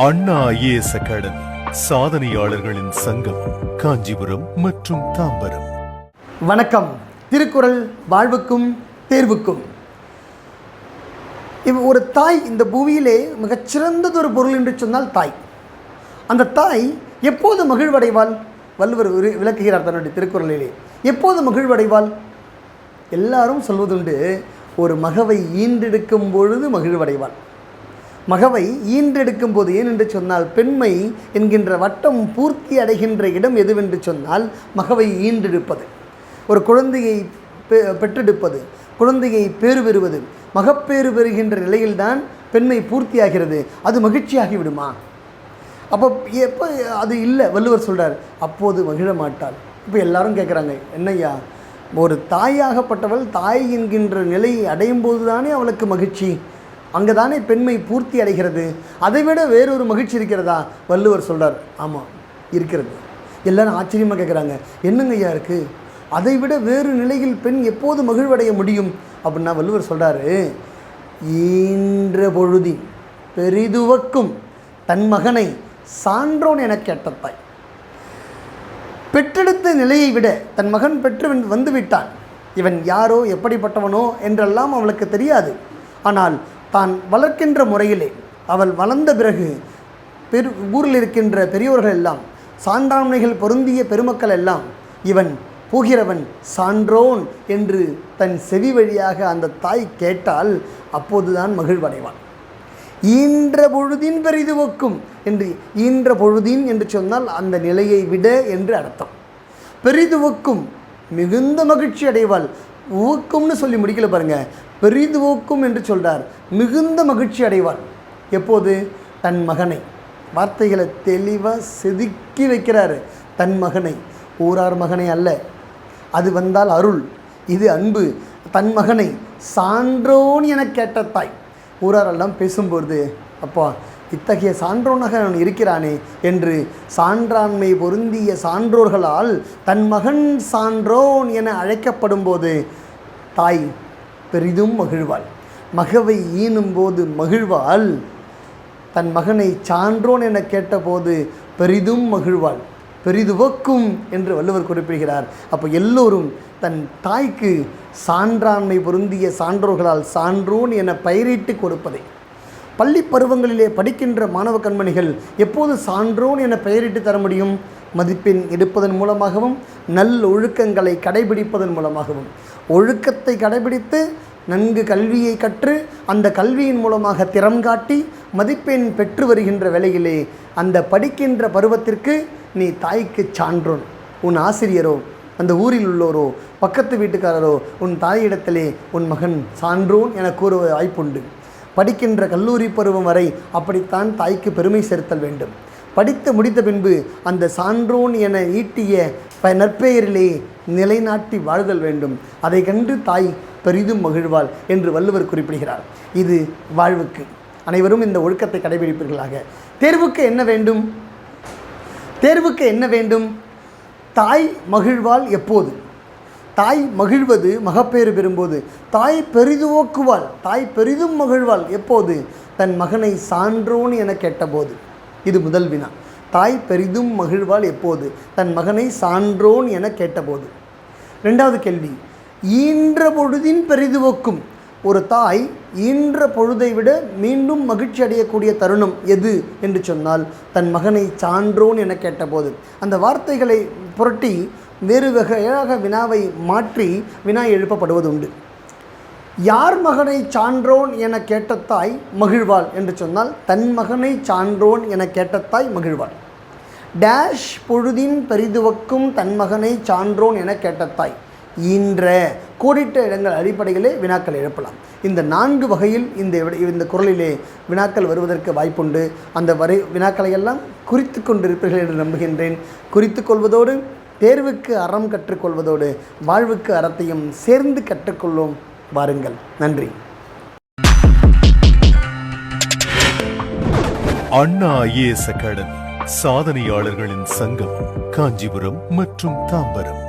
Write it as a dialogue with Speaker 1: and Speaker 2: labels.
Speaker 1: அண்ணா IAS academy சாதனையாளர்களின் சங்கம், காஞ்சிபுரம் மற்றும் தாம்பரம்.
Speaker 2: வணக்கம். திருக்குறள் வாழ்வுக்கும் தேர்வுக்கும். ஒரு தாய் இந்த பூமியிலே மிகச்சிறந்ததொரு பொருள் என்று சொன்னால் தாய். அந்த தாய் எப்போது மகிழ்வடைவாள்? வள்ளுவர் விளக்குகிறார் தன்னுடைய திருக்குறளிலே. எப்போது மகிழ்வடைவாள்? எல்லாரும் சொல்வதுண்டு, ஒரு மகவை ஈன்றெடுக்கும் பொழுது மகிழ்வடைவாள். மகவை ஈன்றெடுக்கும் போது, ஏனென்று சொன்னால் பெண்மை என்கின்ற வட்டம் பூர்த்தி அடைகின்ற இடம் எதுவென்று சொன்னால் மகவை ஈன்றெடுப்பது, ஒரு குழந்தையை பெற்றெடுப்பது, குழந்தையை பேறு பெறுவது. மகப்பேறு பெறுகின்ற நிலையில்தான் பெண்மை பூர்த்தியாகிறது. அது மகிழ்ச்சியாகி விடுமா? அப்போ எப்போ அது இல்லை, வள்ளுவர் சொல்கிறார், அப்போது மகிழ மாட்டாள். இப்போ எல்லாரும் கேட்குறாங்க, என்னய்யா, ஒரு தாயாகப்பட்டவள் தாய் என்கின்ற நிலையை அடையும் போது தானே அவளுக்கு மகிழ்ச்சி, அங்கே தானே பெண்மை பூர்த்தி அடைகிறது, அதைவிட வேறொரு மகிழ்ச்சி இருக்கிறதா? வள்ளுவர் சொல்கிறார், ஆமாம் இருக்கிறது. எல்லாரும் ஆச்சரியமாக கேட்குறாங்க, என்னங்க ஐயா இருக்குது, அதைவிட வேறு நிலையில் பெண் எப்போது மகிழ்வடைய முடியும் அப்படின்னா வள்ளுவர் சொல்கிறாரு, ஈன்ற பொழுதி பெரிதுவக்கும் தன் மகனை சான்றோன் என கேட்ட தாய். பெற்றெடுத்த நிலையை விட தன் மகன் பெற்று வந்து விட்டான், இவன் யாரோ எப்படிப்பட்டவனோ என்றெல்லாம் அவளுக்கு தெரியாது. ஆனால் தான் வளர்க்கின்ற முறையிலே அவள் வளர்ந்த பிறகு ஊரில் இருக்கின்ற பெரியோர்கள் எல்லாம், சான்றாண்மைகள் பொருந்திய பெருமக்கள் எல்லாம், இவன் போகிறவன் சான்றோன் என்று தன் செவி வழியாக அந்த தாய் கேட்டால் அப்போதுதான் மகிழ்வடைவான். ஈன்ற பொழுதின் பெரிதுவக்கும் என்று, ஈன்ற பொழுதின் என்று சொன்னால் அந்த நிலையை விட என்று அர்த்தம். பெரிதுவக்கும் மிகுந்த மகிழ்ச்சி அடைவாள். ஊக்கம்னு சொல்லி முடிக்கல பாருங்க, பெரிதுவக்கும் என்று சொல்கிறார். மிகுந்த மகிழ்ச்சி அடைவாள். எப்போது? தன் மகனை. வார்த்தைகளை தெளிவாக செதுக்கி வைக்கிறார். தன் மகனை, ஊரார் மகனை அல்ல, அது வந்தால் அருள், இது அன்பு. தன் மகனை சான்றோன் என கேட்ட தாய். ஊராரெல்லாம் பேசும்போது, அப்பா இத்தகைய சான்றோனாக அவன் இருக்கிறானே என்று சான்றாண்மை பொருந்திய சான்றோர்களால் தன் மகன் சான்றோன் என அழைக்கப்படும் போது தாய் பெரிதும் மகிழ்வாள். மகவை ஈனும்போது மகிழ்வாள். தன் மகனை சான்றோன் என கேட்டபோது பெரிதும் மகிழ்வாள். பெரிதுவக்கும் என்று வள்ளுவர் குறிப்பிடுகிறார். அப்போ எல்லோரும் தன் தாய்க்கு சான்றாண்மை பொருந்திய சான்றோர்களால் சான்றோன் என பெயரிட்டு கொடுப்பதை, பள்ளி பருவங்களிலே படிக்கின்ற மாணவ கண்மணிகள் எப்போது சான்றோன் என பெயரிட்டு தர முடியும்? மதிப்பெண் எடுப்பதன் மூலமாகவும் நல்லொழுக்கங்களை கடைபிடிப்பதன் மூலமாகவும். ஒழுக்கத்தை கடைபிடித்து நன்கு கல்வியை கற்று அந்த கல்வியின் மூலமாக திறம் காட்டி மதிப்பெண் பெற்று வருகின்ற வேளையிலே அந்த படிக்கின்ற பருவத்திற்கு நீ தாய்க்கு சான்றோன். உன் ஆசிரியரோ, அந்த ஊரில் உள்ளோரோ, பக்கத்து வீட்டுக்காரரோ உன் தாயிடத்திலே உன் மகன் சான்றோன் என கூறுவ வாய்ப்புண்டு. படிக்கின்ற கல்லூரி பருவம் வரை அப்படித்தான் தாய்க்கு பெருமை சேர்த்தல் வேண்டும். படித்து முடித்த பின்பு அந்த சான்றோன் என ஈட்டிய நற்பெயரிலே நிலைநாட்டி வாழ்தல் வேண்டும். அதை கண்டு தாய் பெரிதும் மகிழ்வாள் என்று வள்ளுவர் குறிப்பிடுகிறார். இது வாழ்வுக்கு. அனைவரும் இந்த ஒழுக்கத்தை கடைபிடிப்பீர்களாக. தேர்வுக்கு என்ன வேண்டும்? தேர்வுக்கு என்ன வேண்டும்? தாய் மகிழ்வாள். எப்போது? தாய் மகிழ்வது மகப்பேறு பெறும்போது. தாய் பெரிதுவோக்குவாள், தாய் பெரிதும் மகிழ்வாள். எப்போது? தன் மகனை சான்றோன் என கேட்டபோது. இது முதல் வினா. தாய் பெரிதும் மகிழ்வாள் எப்போது? தன் மகனை சான்றோன் என கேட்டபோது. ரெண்டாவது கேள்வி, ஈன்ற பொழுதின் பெரிதுவக்கும். ஒரு தாய் ஈன்ற பொழுதை விட மீண்டும் மகிழ்ச்சி அடையக்கூடிய தருணம் எது என்று சொன்னால் தன் மகனை சான்றோன் என கேட்டபோது. அந்த வார்த்தைகளை புரட்டி வேறு வகையாக வினாவை மாற்றி வினா எழுப்பப்படுவது உண்டு. யார் மகனை சான்றோன் என கேட்ட தாய் மகிழ்வாள் என்று சொன்னால் தன் மகனை சான்றோன் என கேட்ட தாய் மகிழ்வாள். டேஷ் பொழுதின் பெரிதுவக்கும் தன் மகனை சான்றோன் என கேட்ட தாய். ஈன்ற கோடிட்ட இடங்கள் அடிப்படையிலே வினாக்கள் எழுப்பலாம். இந்த 4 வகையில் இந்த குறளிலே வினாக்கள் வருவதற்கு வாய்ப்புண்டு. அந்த வினாக்களை எல்லாம் குறித்து கொண்டிருப்பீர்கள் என்று நம்புகின்றேன். குறித்து கொள்வதோடு தேர்வுக்கு அறம் கற்றுக்கொள்வதோடு வாழ்வுக்கு அறத்தையும் சேர்ந்து கற்றுக்கொள்வோம். வாருங்கள். நன்றி.
Speaker 1: அண்ணா ஐஏஎஸ் அகாடமி சாதனையாளர்களின் சங்கம், காஞ்சிபுரம் மற்றும் தாம்பரம்.